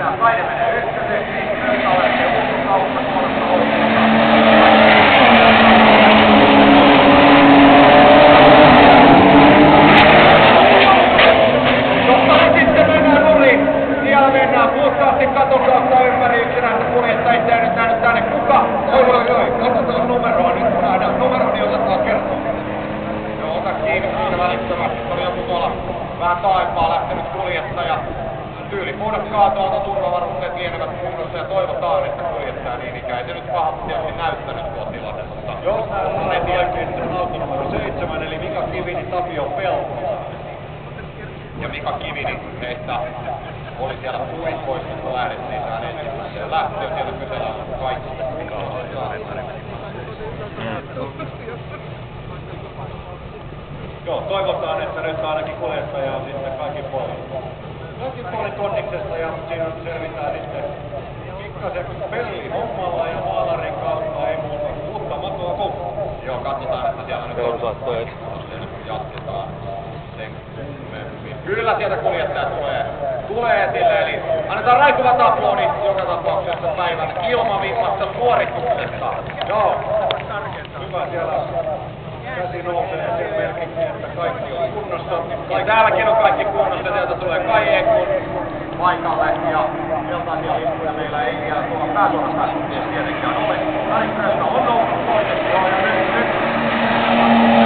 sisään. Kaide menee ykköseksi, Rönta lähtee ulkokautta puolesta oikeasta. Siellä mennään puhtaasti katon kautta ympäri yksinäistä kuljettajista ja nyt tänne kuka? Oi, katsotaan numeroa nyt kun nähdään numero, niin otetaan kertoa. Joo, ota kiinni siitä välittömästi, oli joku tuolla vähän taaempaa lähtenyt kuljettaja. Tyylipuhdas kaatoalta turvavarusteet lienevät kunnossa ja toivotaan, että kuljettaja niin ikään. Ei se nyt pahasti tietysti näyttänyt tuo tilanne, mutta... Jos näin on jälkeen auto numero 7, eli Mika Kivini, Tapio Peltola. Ja Mika Kivini meistä oli siellä puikoissa, kun lähdettiin tähän ensimmäiseen lähtöön. Siellä kysellään kaikki. Joo, toivotaan, että nyt ainakin kuljettaja on sitten kaikki puolet kondiksessa ja siinä selvitään sitten pikkasen pellihommalla ja maalarin kautta ei muuta uutta matoa koko. Joo, katsotaan, että siellä nyt on jatketaan sen kummemmin. Kyllä sieltä kuljettaja tulee esille, eli annetaan raikuvat aplodit joka tapauksessa päivän ilmavimmasta suorituksesta. Joo. Hyvä siellä. Käsi nousee sen merkiksi, että kaikki on kunnossa. Ja täälläkin on kaikki kunnossa, sieltä tulee Kai Ekun paikalle ja keltaisia lippuja meillä ei vielä tuolla pääsuoran päässä tietenkään ole. Kari Kröstä on noussut pois, joo ja nyt